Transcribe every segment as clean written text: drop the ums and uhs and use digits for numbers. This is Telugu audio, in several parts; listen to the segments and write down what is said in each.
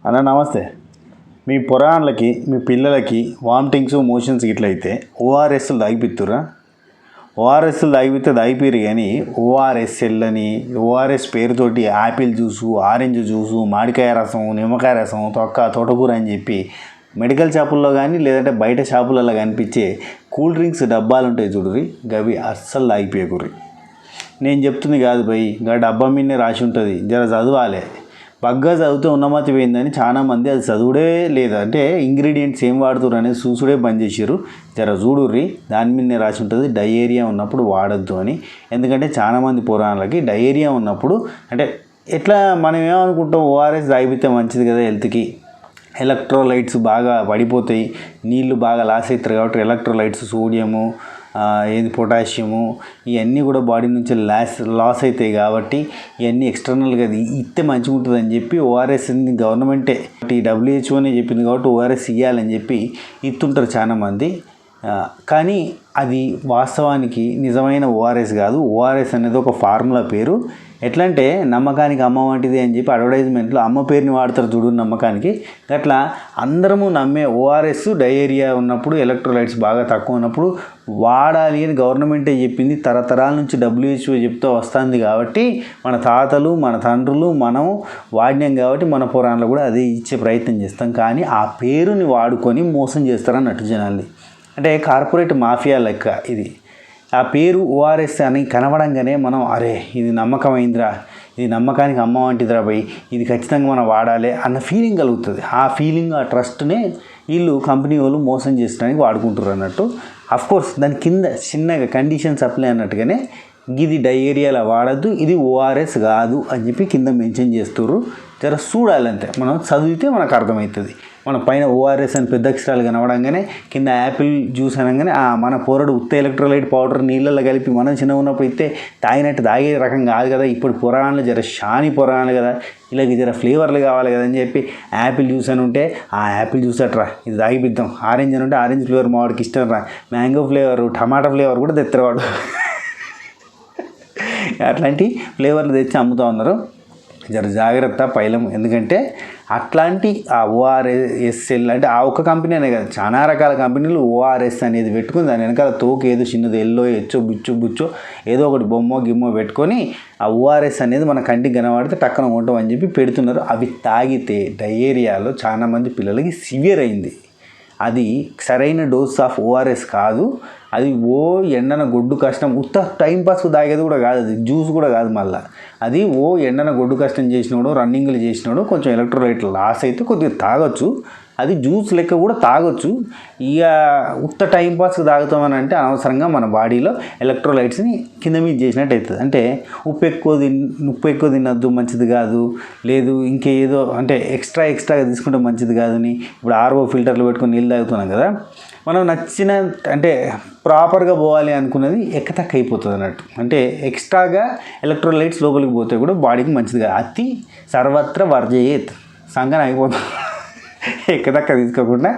అన్న నమస్తే. మీ పొరాన్లకి మీ పిల్లలకి వామిటింగ్స్ మోషన్స్ ఇట్లయితే ఓఆర్ఎస్లు తాగిపిస్తురా? ఓఆర్ఎస్లు తాగిపిస్తే తాగిపోయారు, కానీ ఓఆర్ఎస్ఎల్ అని ఓఆర్ఎస్ పేరుతోటి యాపిల్ జ్యూసు, ఆరెంజ్ జ్యూసు, మామిడికాయ రసం, నిమ్మకాయ రసం, తోటకూర అని చెప్పి మెడికల్ షాపుల్లో కానీ లేదంటే బయట షాపులలో కనిపించే కూల్ డ్రింక్స్ డబ్బాలు ఉంటాయి చూడుర్రి, గవి అస్సలు తాగిపోయకుర్రి. నేను చెప్తుంది కాదు భయ్, గా డబ్బా మీదనే రాసి ఉంటుంది, జర చదవాలి. బగ్గా చదివితే ఉన్నమతి పోయిందని చాలామంది అది చదువుడే లేదు, అంటే ఇంగ్రీడియంట్స్ ఏం వాడుతున్నారు అనేది చూసుడే బంద్ చేసారు. జర చూడుర్రి, దాని మీదనే రాసి ఉంటుంది డయేరియా ఉన్నప్పుడు వాడద్దు అని. ఎందుకంటే చాలామంది పురాణాలకి డయేరియా ఉన్నప్పుడు అంటే ఎట్లా మనం ఏమనుకుంటాం, ఓఆర్ఎస్ తాగిపితే మంచిది కదా హెల్త్కి, ఎలక్ట్రోలైట్స్ బాగా పడిపోతాయి, నీళ్ళు బాగా లాస్ అవుతారు కాబట్టి ఎలక్ట్రోలైట్స్ సోడియము పొటాషియము ఇవన్నీ కూడా బాడీ నుంచి లాస్ అవుతాయి కాబట్టి ఇవన్నీ ఎక్స్టర్నల్గా ఇస్తే మంచిగా ఉంటుంది అని చెప్పి ఓఆర్ఎస్ గవర్నమెంటే WHO చెప్పింది కాబట్టి ఓఆర్ఎస్ ఇవ్వాలని చెప్పి ఇస్తుంటారు చాలామంది. కానీ అది వాస్తవానికి నిజమైన ఓఆర్ఎస్ కాదు. ఓఆర్ఎస్ అనేది ఒక ఫార్ములా పేరు. ఎట్లా అంటే నమ్మకానికి అమ్మ వంటిది అని చెప్పి అడ్వర్టైజ్మెంట్లో అమ్మ పేరుని వాడతారు చూడు నమ్మకానికి. అట్లా అందరము నమ్మే ఓఆర్ఎస్ డయేరియా ఉన్నప్పుడు, ఎలక్ట్రోలైట్స్ బాగా తక్కువ ఉన్నప్పుడు వాడాలి అని గవర్నమెంటే చెప్పింది. తరతరాల నుంచి WHO చెప్తూ వస్తుంది కాబట్టి మన తాతలు మన తండ్రులు మనం వాడినాం కాబట్టి మన పురాణాలు కూడా అదే ఇచ్చే ప్రయత్నం చేస్తాం. కానీ ఆ పేరుని వాడుకొని మోసం చేస్తారన్నట్టు జనాల్ని. అంటే కార్పొరేట్ మాఫియా లెక్క ఇది. ఆ పేరు ఓఆర్ఎస్ అని కనబడంగానే మనం అరే ఇది నమ్మకమైందిరా, ఇది నమ్మకానికి అమ్మ వంటిదిరా పోయి, ఇది ఖచ్చితంగా మనం వాడాలి అన్న ఫీలింగ్ కలుగుతుంది. ఆ ఫీలింగ్, ఆ ట్రస్ట్నే వీళ్ళు కంపెనీ వాళ్ళు మోసం చేసడానికి వాడుకుంటారు అన్నట్టు. అఫ్కోర్స్ దాని కింద చిన్నగా కండిషన్స్ అప్లై అన్నట్టుగానే ఇది డయేరియాలో వాడద్దు, ఇది ఓఆర్ఎస్ కాదు అని చెప్పి కింద మెన్షన్ చేస్తారు. జర చూడాలంతే, మనం చదివితే మనకు అర్థమవుతుంది. మన పైన ఓఆర్ఎస్ అని పెద్ద అక్షరాలు కనవడంగానే కింద యాపిల్ జ్యూస్ అనగానే మన పోరడు ఉత్త ఎలక్ట్రోలైట్ పౌడర్ నీళ్ళల్లో కలిపి మనం చిన్న ఉన్నప్పుడు ఇస్తే తాగినట్టు తాగే రకం కాదు కదా. ఇప్పుడు పురాణాలు జర షాని పురాణాలు కదా, ఇలాగ జర ఫ్లేవర్లు కావాలి కదా అని చెప్పి యాపిల్ జ్యూస్ అని ఉంటే ఆ యాపిల్ జ్యూస్ అట్రా ఇది తాగిపిద్దాం, ఆరెంజ్ అని ఉంటే ఆరెంజ్ ఫ్లేవర్ మా వాడికి ఇష్టం రా, మ్యాంగో ఫ్లేవర్, టమాటా ఫ్లేవర్ కూడా తెత్తరవాడు. అట్లాంటి ఫ్లేవర్లు తెచ్చి అమ్ముతూ ఉన్నారు. జర జాగ్రత్త పైలం. ఎందుకంటే అట్లాంటి ఆ ఓఆర్ఎస్ఎల్ అంటే ఆ ఒక్క కంపెనీ అనే కదా, చాలా రకాల కంపెనీలు ఓఆర్ఎస్ అనేది పెట్టుకుని దాని వెనకాల తోక ఏదో చిన్నది ఎల్లో హెచ్చో బుచ్చో ఏదో ఒకటి బొమ్మో గిమ్మో పెట్టుకొని ఆ ఓఆర్ఎస్ అనేది మన కంటికి కనబడితే టక్కన ఉంటాం అని చెప్పి పెడుతున్నారు. అవి తాగితే డయేరియాలో చాలామంది పిల్లలకి సివియర్ అయింది. అది సరైన డోస్ ఆఫ్ ఓఆర్ఎస్ కాదు. అది ఎండన గొడ్డు కష్టం ఉత్త టైంపాస్కు తాగేది కూడా కాదు, అది జ్యూస్ కూడా కాదు. మళ్ళీ అది ఎండన గొడ్డు కష్టం చేసినాడు, రన్నింగ్లు చేసినాడు, కొంచెం ఎలక్ట్రోలైట్ లాస్ అయితే కొద్దిగా తాగొచ్చు. అది జ్యూస్ లెక్క కూడా తాగొచ్చు. ఇక ఉత్త టైంపాస్కి తాగుతామని అంటే అనవసరంగా మన బాడీలో ఎలక్ట్రోలైట్స్ని కింద మీద చేసినట్టు అవుతుంది. అంటే ఉప్పు ఎక్కువ తినద్దు, మంచిది కాదు. లేదు ఇంకేదో అంటే ఎక్స్ట్రాగా తీసుకుంటే మంచిది కాదని ఇప్పుడు ఆర్ఓ ఫిల్టర్లు పెట్టుకొని నీళ్ళు తాగుతున్నాం కదా. మనం నచ్చిన అంటే ప్రాపర్గా పోవాలి అనుకున్నది ఎక్కతక్క అయిపోతుంది అన్నట్టు. అంటే ఎక్స్ట్రాగా ఎలక్ట్రోలైట్స్ లోపలికి పోతే కూడా బాడీకి మంచిది కాదు. అతి సర్వత్ర వర్జయేత్, సంగన అయిపోతుంది. ఎక్కదక్క తీసుకోకుండా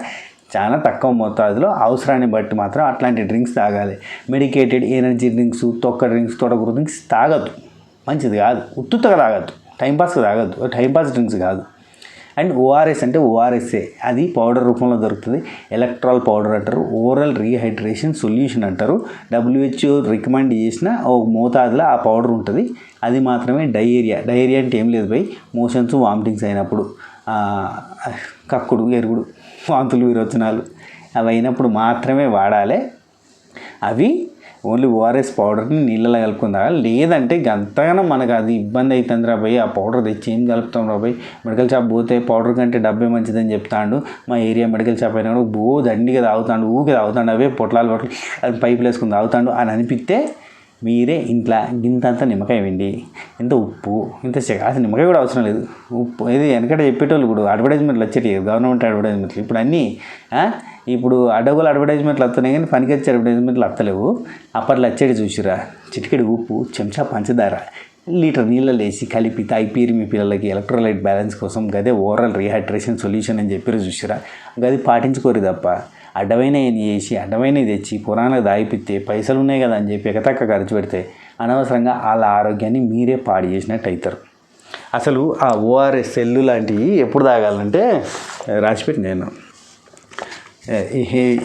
చాలా తక్కువ మోతాదులో అవసరాన్ని బట్టి మాత్రం అట్లాంటి డ్రింక్స్ తాగాలి. మెడికేటెడ్ ఎనర్జీ డ్రింక్స్, తోటకూర డ్రింక్స్ తాగద్దు, మంచిది కాదు. ఉత్తుగా తాగద్దు, టైంపాస్గా తాగద్దు, టైంపాస్ డ్రింక్స్ కాదు. అండ్ ఓఆర్ఎస్ అంటే ఓఆర్ఎస్ఏ, అది పౌడర్ రూపంలో దొరుకుతుంది. ఎలక్ట్రాల్ పౌడర్ అంటారు, ఓరల్ రీహైడ్రేషన్ సొల్యూషన్ అంటారు. WHO రికమెండ్ చేసిన ఓ మోతాదులో ఆ పౌడర్ ఉంటుంది. అది మాత్రమే డయేరియా అంటే ఏం లేదు భయ్, మోషన్స్ వామిటింగ్స్ అయినప్పుడు, కక్కుడు ఎరుగుడు వాంతులు విరోచనాలు అవి అయినప్పుడు మాత్రమే వాడాలి. అవి ఓన్లీ ఓఆర్ఎస్ పౌడర్ని నీళ్ళలో కలుపుకొని తాగాలి. లేదంటే గంతగానో మనకు అది ఇబ్బంది అవుతుంది రా పోయి, ఆ పౌడర్ తెచ్చి ఏం కలుపుతాం రా పోయి, మెడికల్ షాప్ పోతే పౌడర్ కంటే డబ్బే మంచిదని చెప్తాడు. మా ఏరియా మెడికల్ షాప్ అయినా కూడా దండిగా తాగుతాడు, అవే పొట్లాలు అది పైపులు వేసుకుని తాగుతాడు అని అనిపిస్తే మీరే ఇంట్లో ఇంతంత నిమ్మకాయ వెండి, ఇంత ఉప్పు, ఇంత అసలు నిమ్మకాయ కూడా అవసరం లేదు. ఉప్పు ఇది వెనకట చెప్పేటోళ్ళు కూడా అడ్వర్టైజ్మెంట్లు వచ్చేటి, గవర్నమెంట్ అడ్వర్టైజ్మెంట్లు. ఇప్పుడు అన్నీ ఇప్పుడు అడ్డగోలు అడ్వర్టైజ్మెంట్లు వస్తున్నాయి కానీ పనికొచ్చే అడ్వర్టైజ్మెంట్లు వస్తలేవు. అప్పట్లో వచ్చేటి చూసిరా, చిటికెడు ఉప్పు, చెంచా పంచదార, లీటర్ నీళ్ళలో వేసి కలిపి తాగిపీరి మీ పిల్లలకి ఎలక్ట్రోలైట్ బ్యాలెన్స్ కోసం గదే ఓరల్ రీహైడ్రేషన్ సొల్యూషన్ అని చెప్పారు చూసిరా. గది పాటించుకోరు తప్ప అడ్డమైనవి చేసి అడ్డమైనవి తెచ్చి పురాణాలు దాగిపిస్తే పైసలు ఉన్నాయి కదా అని చెప్పి ఎకతక్క ఖర్చు పెడితే అనవసరంగా వాళ్ళ ఆరోగ్యాన్ని మీరే పాడు చేసినట్టు అవుతారు. అసలు ఆ ఓఆర్ఎస్ సెల్లు లాంటివి ఎప్పుడు తాగాలంటే రాసిపెట్టి నేను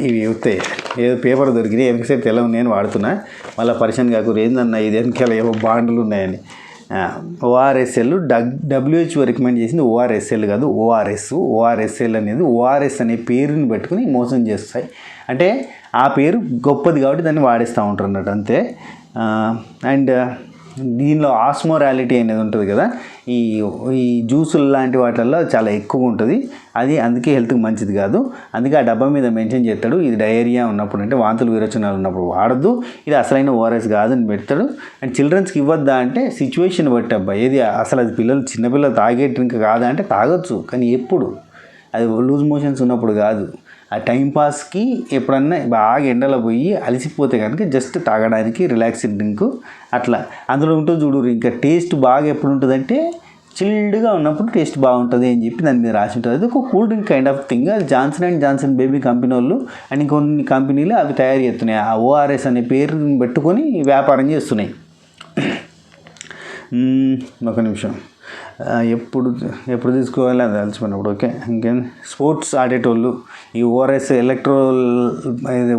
ఇవి వస్తాయి ఏదో పేపర్ దొరికినాయి ఎందుకంటే తెలవు నేను వాడుతున్నా మళ్ళీ పరిచయం కాకూడదు ఏందన్నా ఇది వెనకాల ఏవో బాండ్లు ఉన్నాయని. ఓఆర్ఎస్ఎల్ డబ్ల్యూహెచ్ఓ రికమెండ్ చేసింది ఓఆర్ఎస్ఎల్ కాదు ఓఆర్ఎస్ఎల్ అనేది ఓఆర్ఎస్ అనే పేరుని పెట్టుకుని మోసం చేస్తాయి. అంటే ఆ పేరు గొప్పది కాబట్టి దాన్ని వాడేస్తూ ఉంటారు అన్నట్టు అంతే. అండ్ దీనిలో ఆస్మోరాలిటీ అనేది ఉంటుంది కదా, ఈ జ్యూసులు లాంటి వాటిల్లో చాలా ఎక్కువ ఉంటుంది. అది అందుకే హెల్త్కి మంచిది కాదు. అందుకే ఆ డబ్బా మీద మెన్షన్ చేస్తాడు ఇది డయేరియా ఉన్నప్పుడు అంటే వాంతులు విరోచనాలు ఉన్నప్పుడు వాడద్దు, ఇది అసలైన ఓఆర్ఎస్ కాదని పెడతాడు. అండ్ చిల్డ్రన్స్కి ఇవ్వద్దా అంటే సిచ్యువేషన్ బట్టి అబ్బా, ఏది అసలు అది చిన్నపిల్లలు తాగే డ్రింక్ కాదా అంటే తాగొచ్చు, కానీ ఎప్పుడు అది లూజ్ మోషన్స్ ఉన్నప్పుడు కాదు. ఆ టైంపాస్కి ఎప్పుడన్నా బాగా ఎండలో పోయి అలసిపోతే కనుక జస్ట్ తాగడానికి రిలాక్స్డ్ డ్రింక్ అట్లా. అందులో ఉంటుంది చూడు ఇంకా టేస్ట్ బాగా ఎప్పుడు ఉంటుందంటే చిల్డ్గా ఉన్నప్పుడు టేస్ట్ బాగుంటుంది అని చెప్పి దాని మీద రాసి ఉంటుంది. అది ఒక cool drink kind of thing. అది Johnson and Johnson baby company వాళ్ళు అండ్ ఇంకొన్ని కంపెనీలు అవి తయారు చేస్తున్నాయి. ఆ ఓఆర్ఎస్ అనే పేరుని పెట్టుకొని వ్యాపారం చేస్తున్నాయి. ఒక నిమిషం, ఎప్పుడు తీసుకోవాలి అది అలసిపోయినప్పుడు. ఓకే, ఇంకేం స్పోర్ట్స్ ఆడేటోళ్ళు ఈ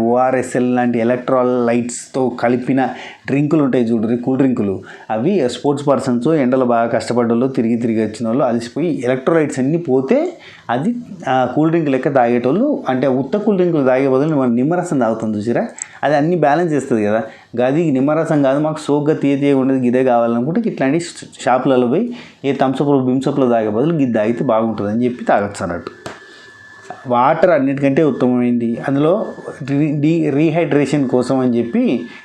ఓఆర్ఎస్ఎల్ లాంటి ఎలక్ట్రోలైట్స్తో కలిపిన డ్రింకులు ఉంటాయి చూడు, కూల్ డ్రింకులు. అవి స్పోర్ట్స్ పర్సన్స్ ఎండలో బాగా కష్టపడ్డోళ్ళు తిరిగి వచ్చిన వాళ్ళు అలసిపోయి ఎలక్ట్రోలైట్స్ అన్నీ పోతే అది కూల్ డ్రింక్ లెక్క తాగేటోళ్ళు. అంటే ఉత్త కూల్ డ్రింకులు తాగే బదులు మనం నిమ్మరసం తాగుతాం చూసిరా, అది అన్నీ బ్యాలెన్స్ చేస్తుంది కదా. గది నిమ్మరసం కాదు మాకు సోగ్గా తీయ ఉండదు గిదే కావాలనుకుంటే ఇట్లాంటి షాపులలో పోయి ఏ థమ్సప్లో బిమ్సప్లో తాగే బదులు గిద్ద తాగితే బాగుంటుంది అని చెప్పి తాగొచ్చు అన్నట్టు. వాటర్ అన్నిటికంటే ఉత్తమమైంది. అందులో రీహైడ్రేషన్ కోసం అని చెప్పి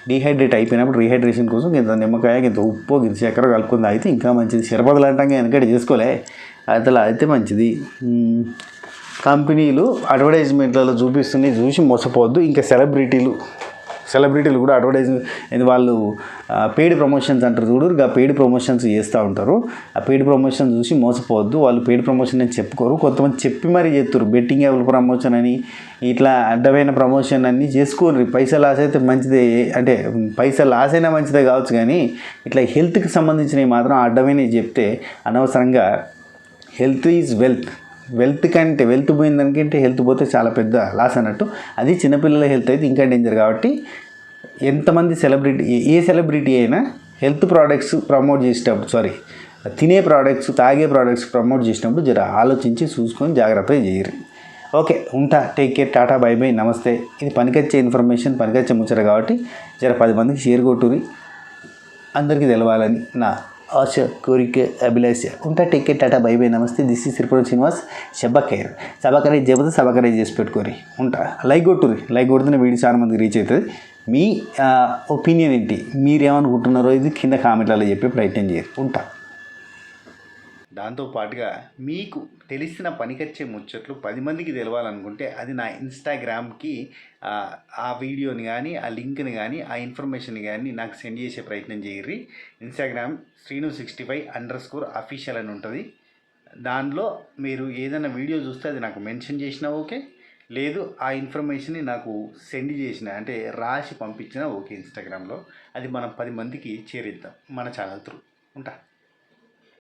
డీహైడ్రేట్ అయిపోయినప్పుడు రీహైడ్రేషన్ కోసం ఇంత నిమ్మకాయ ఇంత ఉప్పు ఇంత చక్కెర కలుపుకొని తాగితే ఇంకా మంచిది. షర్బతులు అంటాం వెనకటి చేసుకోలే, అట్లా అయితే మంచిది. కంపెనీలు అడ్వర్టైజ్మెంట్లలో చూపిస్తుంది చూసి మోసపోవద్దు. ఇంకా సెలబ్రిటీలు కూడా అడ్వర్టైజ్మెంట్ వాళ్ళు పెయిడ్ ప్రమోషన్స్ అంటారు చూడు, ఆ పెయిడ్ ప్రమోషన్స్ చేస్తూ ఉంటారు. ఆ పెయిడ్ ప్రమోషన్ చూసి మోసపోవద్దు. వాళ్ళు పెయిడ్ ప్రమోషన్ అని చెప్పుకోరు, కొంతమంది చెప్పి మరీ చేస్తారు. బెట్టింగ్ యాప్ల ప్రమోషన్ అని ఇట్లా అడ్డమైన ప్రమోషన్ అన్నీ చేసుకోరు. పైసలు లాస్ అయితే మంచిదే, అంటే పైసలు లాస్ అయినా మంచిదే కావచ్చు, కానీ ఇట్లా హెల్త్కి సంబంధించినవి మాత్రం అడ్డమైనవి చెప్తే అనవసరంగా హెల్త్ ఈజ్ వెల్త్ కంటే వెల్త్ పోయిందనికంటే హెల్త్ పోతే చాలా పెద్ద లాస్ అన్నట్టు. అది చిన్నపిల్లల హెల్త్ అయితే ఇంకా డేంజర్. కాబట్టి ఎంతమంది ఏ సెలబ్రిటీ అయినా హెల్త్ ప్రోడక్ట్స్ ప్రమోట్ చేసేటప్పుడు తినే ప్రోడక్ట్స్ తాగే ప్రోడక్ట్స్ ప్రమోట్ చేసినప్పుడు జర ఆలోచించి చూసుకొని జాగ్రత్తగా చేయరు. ఓకే, ఉంటా. Take care, tata, bye bye, నమస్తే. ఇది పనికొచ్చే ఇన్ఫర్మేషన్, పనికొచ్చే ముచ్చట కాబట్టి జర 10 మందికి షేర్ కొట్టురి, అందరికీ తెలవాలని నా ఆశ, కోరిక, అభిలాష. ఉంటా. Take care, tata, bye bye, namaste. This is Siripuram Srinivas. Subscribe చేయకపోతే సబకరైజ్ చేసి పెట్టుకోరి. ఉంటా. లైక్ కొడుతున్న వీడియో చాలా మందికి రీచ్ అవుతుంది. మీ ఒపీనియన్ ఏంటి, మీరేమనుకుంటున్నారో ఇది కింద కామెంట్లలో చెప్పే ప్రయత్నం చేయరు. ఉంటా. దాంతోపాటుగా మీకు తెలిసిన పనికొచ్చే ముచ్చట్లు 10 మందికి తెలవాలనుకుంటే అది నా ఇన్స్టాగ్రామ్కి ఆ వీడియోని కానీ ఆ లింక్ని కానీ ఆ ఇన్ఫర్మేషన్ కానీ నాకు సెండ్ చేసే ప్రయత్నం చేయర్రి. ఇన్స్టాగ్రామ్ Sreenu65_official అని ఉంటుంది. దానిలో మీరు ఏదైనా వీడియో చూస్తే అది నాకు మెన్షన్ చేసినా ఓకే, లేదు ఆ ఇన్ఫర్మేషన్ని నాకు సెండ్ చేసిన అంటే రాసి పంపించినా ఓకే. ఇన్స్టాగ్రామ్లో అది మనం 10 మందికి చేరిద్దాం మన ఛానల్ త్రూ. ఉంటా.